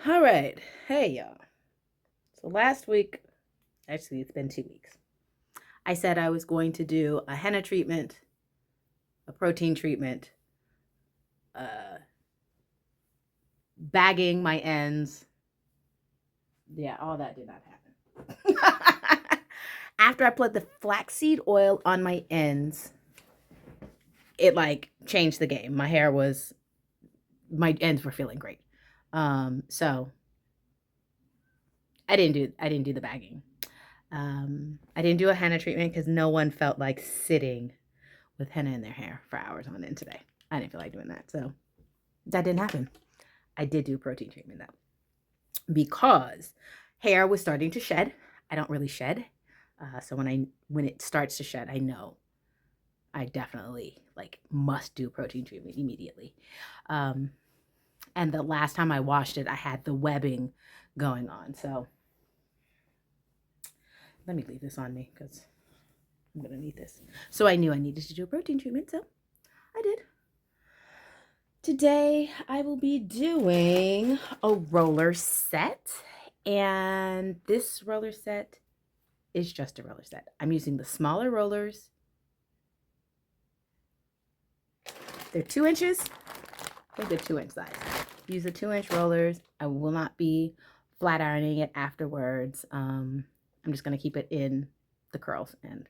All right. Hey, y'all. So last week, actually, it's been 2 weeks. I said I was going to do a henna treatment, a protein treatment, uh, bagging my ends. Yeah, all that did not happen. After I put the flaxseed oil on my ends, it like changed the game. My ends were feeling great. So I didn't do the bagging. I didn't do a henna treatment because no one felt like sitting with henna in their hair for hours on end today. I didn't feel like doing that. So that didn't happen. I did do a protein treatment though, because hair was starting to shed. I don't really shed. So when it starts to shed, I know I definitely like must do a protein treatment immediately. Um, and the last time I washed it, I had the webbing going on. So let me leave this on me because I'm gonna need this. So I knew I needed to do a protein treatment, so I did. Today I will be doing a roller set, and this roller set is just a roller set. I'm using the smaller rollers. They're 2 inches. I think they're 2 inch size. Use the 2 inch rollers. I will not be flat ironing it afterwards. I'm just gonna keep it in the curls and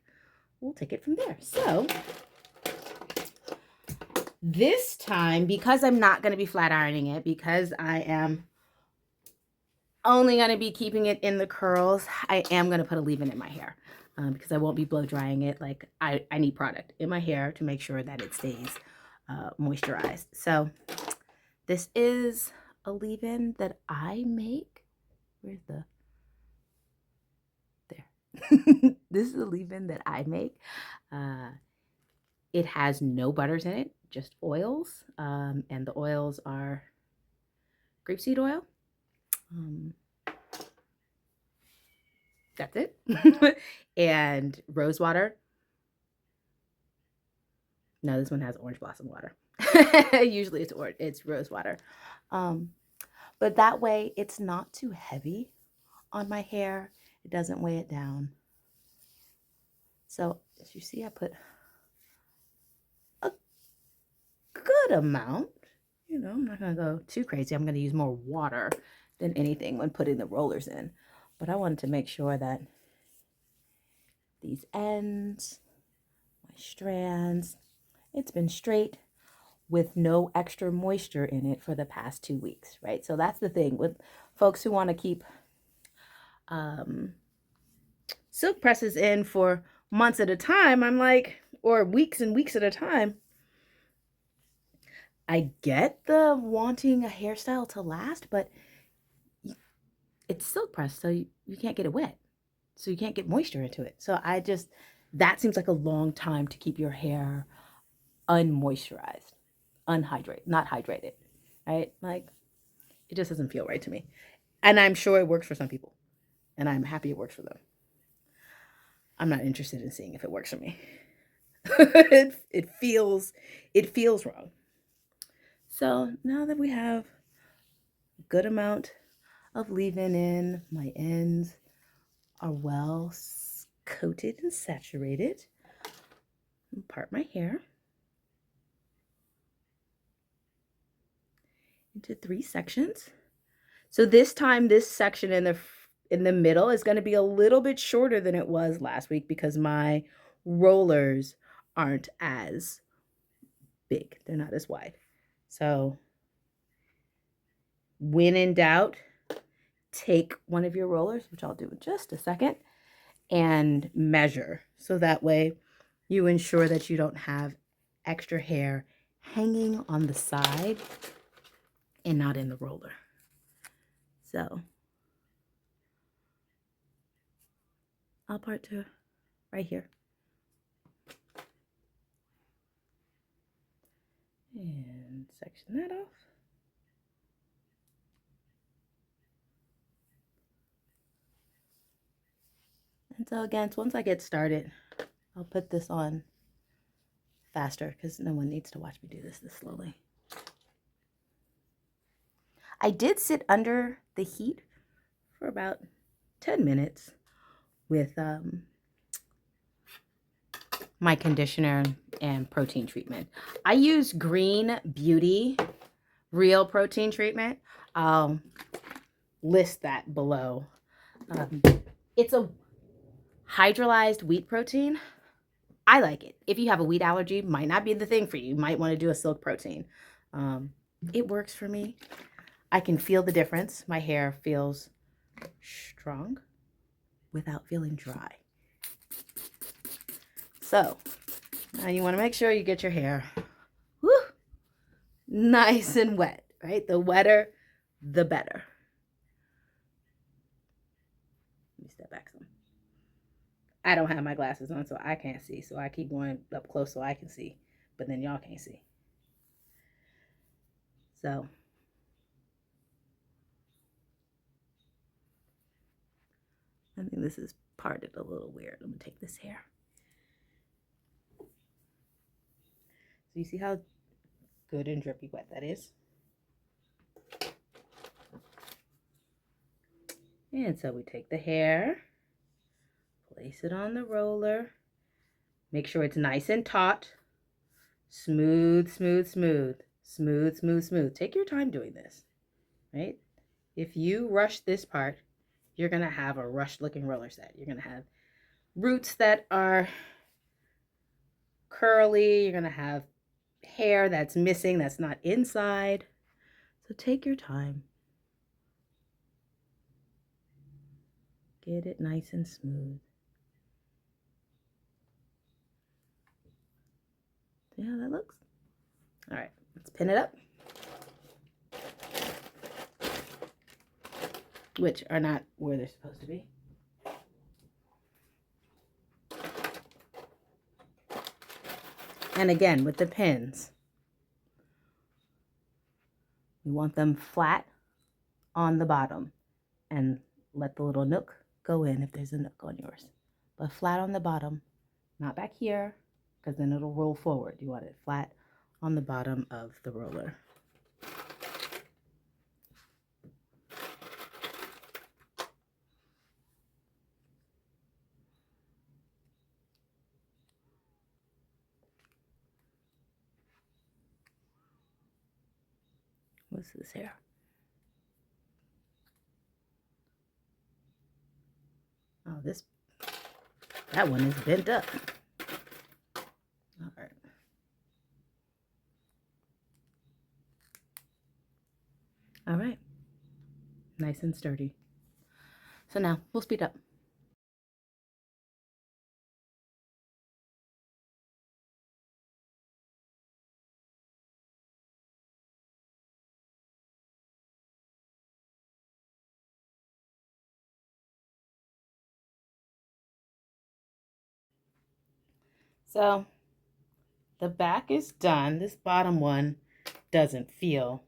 we'll take it from there. So this time, because I'm not gonna be flat ironing it, because I am only going to be keeping it in the curls, I am going to put a leave-in in my hair because I won't be blow drying it. Like I need product in my hair to make sure that it stays moisturized. So this is a leave-in that I make. Where's the, there. This is a leave-in that I make. It has no butters in it, just oils. And the oils are grapeseed oil. That's it. And rose water. No, this one has orange blossom water. Usually it's rose water. Um, but that way it's not too heavy on my hair. It doesn't weigh it down. So as you see, I put a good amount. I'm not going to go too crazy. I'm going to use more water than anything when putting the rollers in. But I wanted to make sure that these ends, my strands, it's been straight with no extra moisture in it for the past 2 weeks, right? So that's the thing with folks who want to keep silk presses in for months at a time. I'm like, or weeks and weeks at a time. I get the wanting a hairstyle to last, but it's silk press, so you can't get it wet. So you can't get moisture into it. So that seems like a long time to keep your hair unmoisturized, unhydrated, not hydrated, right? Like, it just doesn't feel right to me. And I'm sure it works for some people, and I'm happy it works for them. I'm not interested in seeing if it works for me. it feels wrong. So now that we have a good amount of leave-in in, my ends are well coated and saturated. I'll part my hair into 3 sections. So this time, this section in the middle is going to be a little bit shorter than it was last week because my rollers aren't as big. They're not as wide. So when in doubt, take one of your rollers, which I'll do in just a second, and measure. So that way you ensure that you don't have extra hair hanging on the side and not in the roller. So I'll part to right here. And section that off. And so again, once I get started, I'll put this on faster because no one needs to watch me do this slowly. I did sit under the heat for about 10 minutes with my conditioner and protein treatment. I use Green Beauty Real Protein Treatment. I'll list that below. It's a hydrolyzed wheat protein. I like it. If you have a wheat allergy, might not be the thing for you. You might want to do a silk protein. It works for me. I can feel the difference. My hair feels strong without feeling dry. So now you want to make sure you get your hair nice and wet, right? The wetter, the better. Let me step back some. I don't have my glasses on, so I can't see. So I keep going up close so I can see, but then y'all can't see. So I think this is parted a little weird. Let me take this hair. So you see how good and drippy wet that is? And so we take the hair, place it on the roller, make sure it's nice and taut, smooth, smooth, smooth, smooth, smooth, smooth. Take your time doing this, right? If you rush this part, you're going to have a rushed looking roller set. You're going to have roots that are curly. You're going to have hair that's missing, that's not inside. So take your time. Get it nice and smooth. See how that looks? All right, let's pin it up. Which are not where they're supposed to be. And again, with the pins, we want them flat on the bottom and let the little nook go in if there's a nook on yours. But flat on the bottom, not back here, because then it'll roll forward. You want it flat on the bottom of the roller. What's this here? Oh, that one is bent up. All right. All right. Nice and sturdy. So now we'll speed up. So the back is done. This bottom one doesn't feel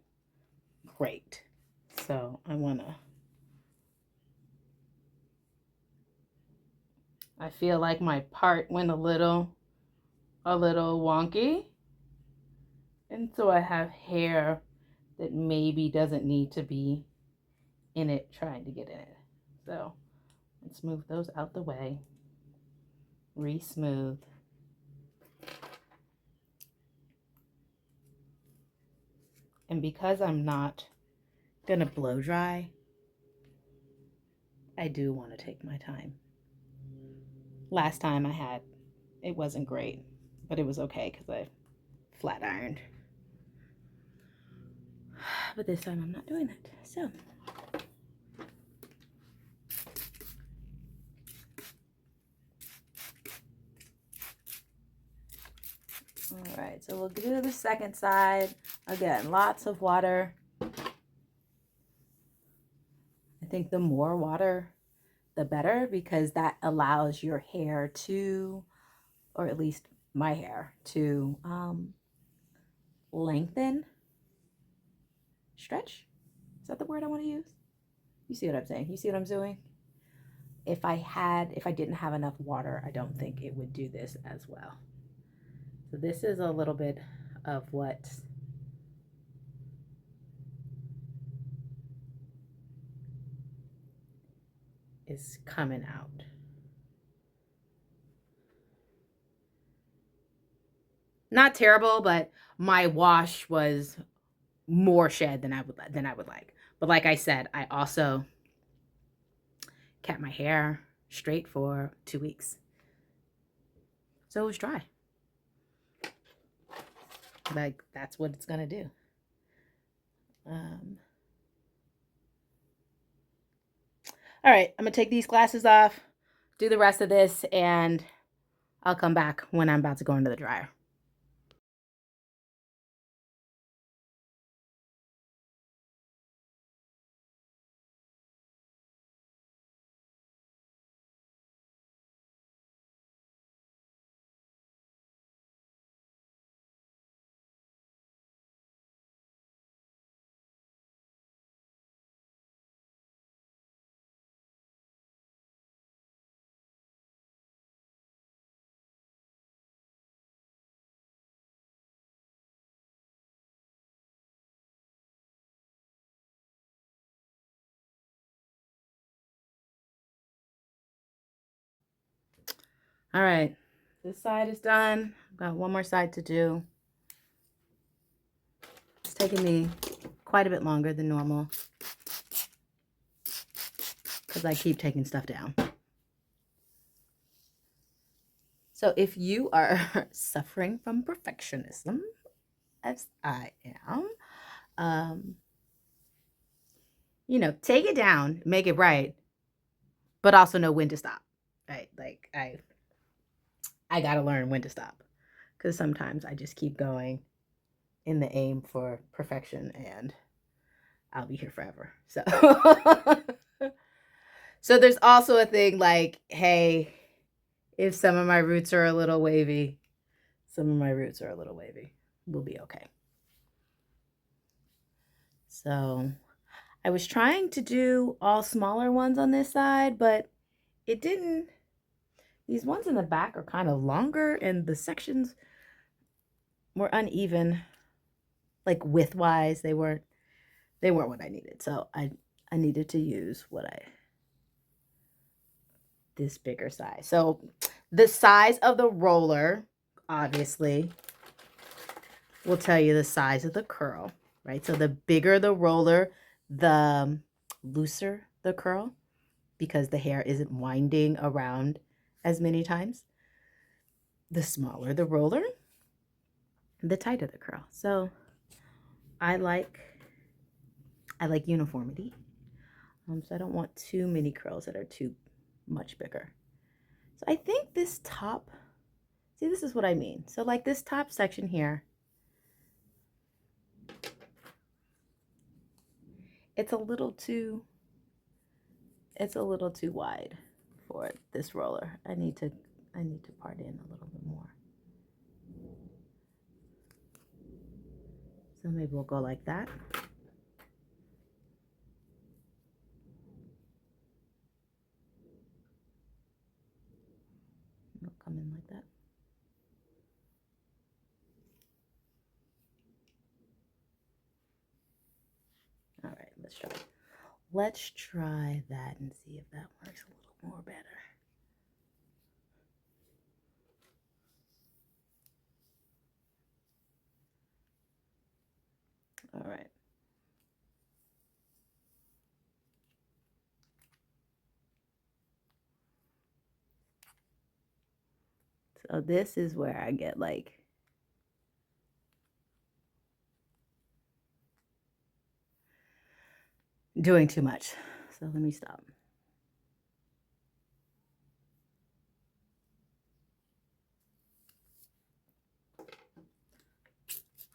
great. So I feel like my part went a little wonky. And so I have hair that maybe doesn't need to be in it trying to get in it. So let's move those out the way. Re-smooth. And because I'm not gonna blow dry, I do want to take my time. Last time it wasn't great, but it was okay because I flat ironed. But this time I'm not doing that. So all right, so we'll do the second side. Again, lots of water. I think the more water, the better, because that allows your hair to, or at least my hair, to lengthen, stretch. Is that the word I want to use? You see what I'm saying? You see what I'm doing? If I didn't have enough water, I don't think it would do this as well. So this is a little bit of what is coming out. Not terrible, but my wash was more shed than I would like. But like I said, I also kept my hair straight for 2 weeks. So it was dry. Like, that's what it's gonna do. All right, I'm gonna take these glasses off, do the rest of this, and I'll come back when I'm about to go into the dryer. All right, this side is done. I've got one more side to do. It's taking me quite a bit longer than normal because I keep taking stuff down. So if you are suffering from perfectionism, as I am, you know, take it down, make it right, but also know when to stop. Right? Like I gotta learn when to stop because sometimes I just keep going in the aim for perfection, and I'll be here forever. So, so there's also a thing like, hey, if some of my roots are a little wavy, we'll be okay. So I was trying to do all smaller ones on this side, but it didn't. These ones in the back are kind of longer, and the sections were uneven, like width-wise. They weren't what I needed. So I needed to use this bigger size. So the size of the roller, obviously, will tell you the size of the curl, right? So the bigger the roller, the looser the curl, because the hair isn't winding around as many times. The smaller the roller, the tighter the curl. So I like uniformity. So I don't want too many curls that are too much bigger. So I think this top, see, this is what I mean. So like this top section here, it's a little too wide for this roller. I need to part in a little bit more. So maybe we'll go like that. It'll come in like that. All right, let's try. Let's try that and see if that works a little more better. All right. So this is where I get like doing too much. So let me stop.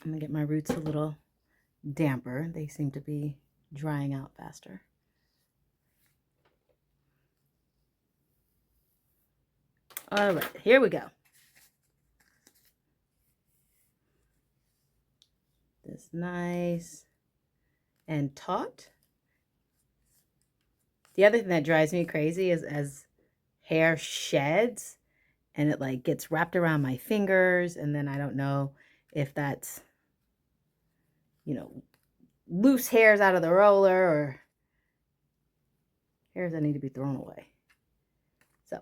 I'm gonna get my roots a little damper. They seem to be drying out faster. All right, here we go. This nice and taut. The other thing that drives me crazy is as hair sheds and it like gets wrapped around my fingers, and then I don't know if that's, you know, loose hairs out of the roller or hairs that need to be thrown away. So,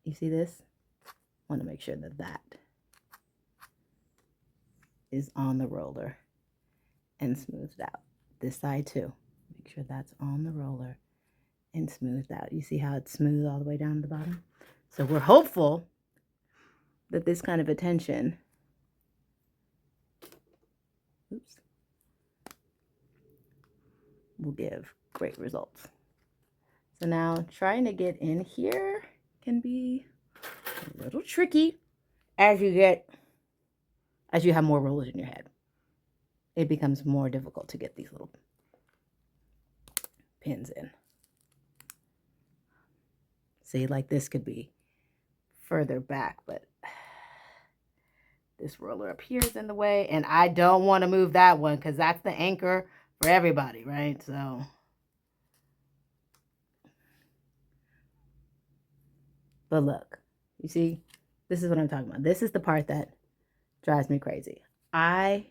you see this? I want to make sure that that is on the roller and smoothed out. This side too. Make sure that's on the roller and smoothed out. You see how it's smooth all the way down to the bottom? So we're hopeful that this kind of attention, oops, will give great results. So now trying to get in here can be a little tricky as you have more rollers in your head. It becomes more difficult to get these little pins in. See, like this could be further back, but this roller up here is in the way, and I don't want to move that one because that's the anchor for everybody, right? So but look, you see, this is what I'm talking about. This is the part that drives me crazy. I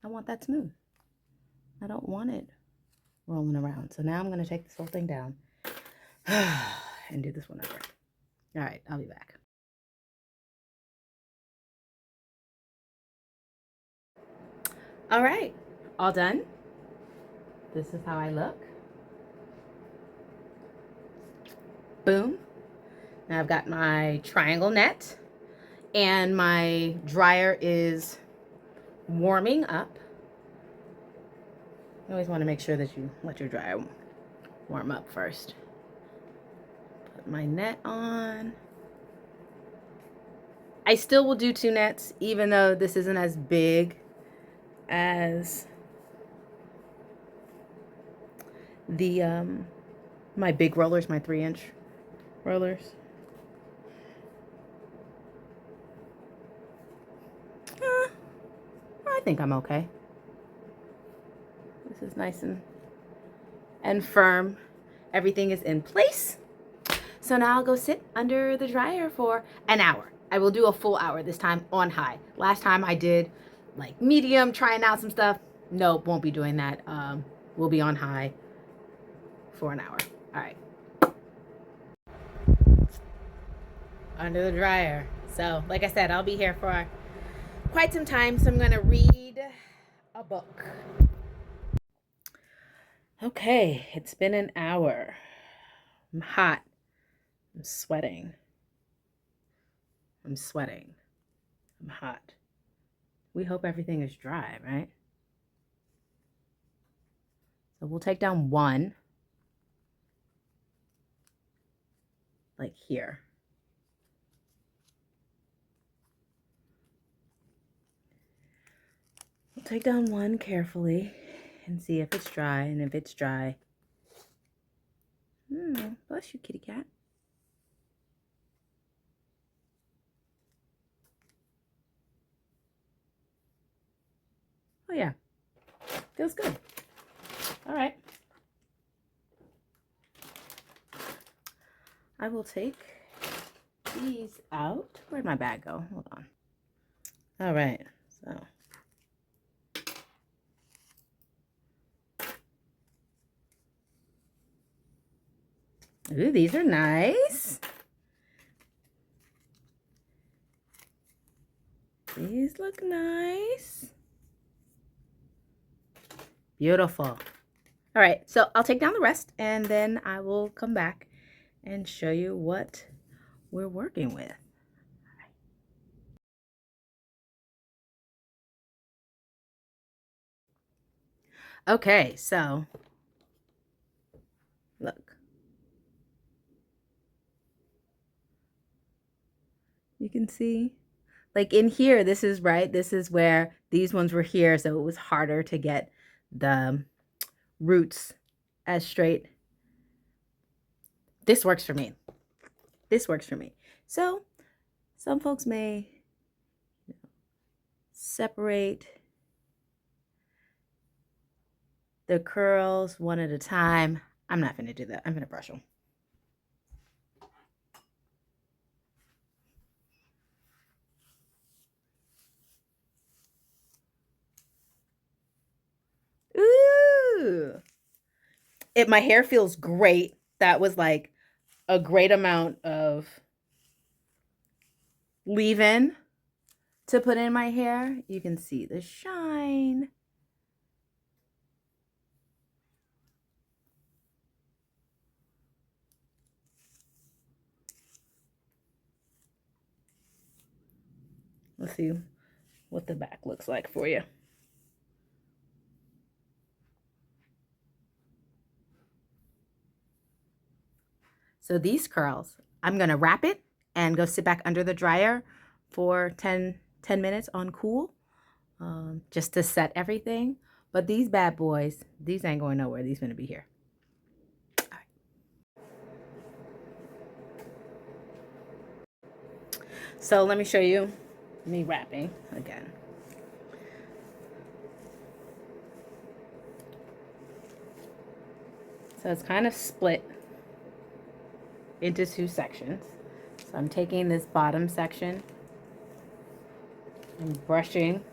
want that smooth. I don't want it rolling around. So now I'm going to take this whole thing down and do this one over. All right, I'll be back. All right, all done. This is how I look. Boom. Now I've got my triangle net and my dryer is warming up. You always want to make sure that you let your dryer warm up first. Put my net on. I still will do 2 nets, even though this isn't as big as the my big rollers, my 3-inch rollers. I think I'm okay. This is nice and firm. Everything is in place. So now I'll go sit under the dryer for an hour. I will do a full hour this time on high. Last time I did like medium, trying out some stuff. Nope, won't be doing that. We'll be on high for an hour. All right. Under the dryer. So like I said, I'll be here for quite some time. So I'm going to read a book. Okay, it's been an hour. I'm hot. I'm sweating. I'm hot. We hope everything is dry, right? So we'll take down one, like here. We'll take down one carefully and see if it's dry. And if it's dry, bless you, kitty cat. Oh yeah, feels good. All right. I will take these out. Where'd my bag go? Hold on. All right, so. Ooh, these are nice. These look nice. Beautiful. All right, so I'll take down the rest and then I will come back and show you what we're working with. Okay, so look. You can see, like in here, this is right. This is where these ones were here, so it was harder to get the roots as straight. This works for me. This works for me. So some folks may separate the curls one at a time. I'm not going to do that. I'm going to brush them. Ooh. My hair feels great. That was like a great amount of leave-in to put in my hair. You can see the shine. Let's see what the back looks like for you. So these curls, I'm gonna wrap it and go sit back under the dryer for 10 minutes on cool, just to set everything. But these bad boys, these ain't going nowhere. These gonna be here. All right. So let me show you me wrapping again. So it's kind of split into two sections. So I'm taking this bottom section and brushing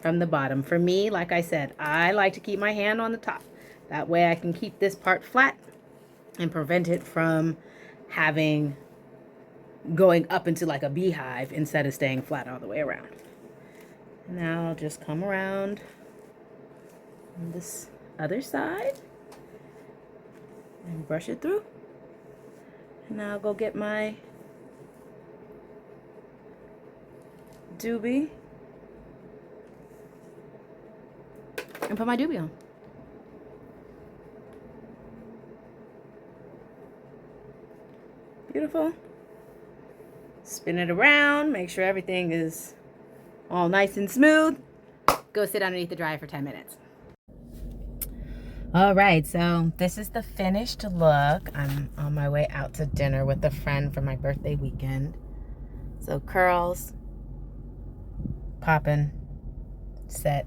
from the bottom. For me, like I said, I like to keep my hand on the top. That way I can keep this part flat and prevent it from going up into like a beehive instead of staying flat all the way around. Now I'll just come around on this other side and brush it through. And now I'll go get my doobie and put my doobie on. Beautiful. Spin it around, make sure everything is all nice and smooth. Go sit underneath the dryer for 10 minutes. All right, so this is the finished look. I'm on my way out to dinner with a friend for my birthday weekend. So curls, popping, set.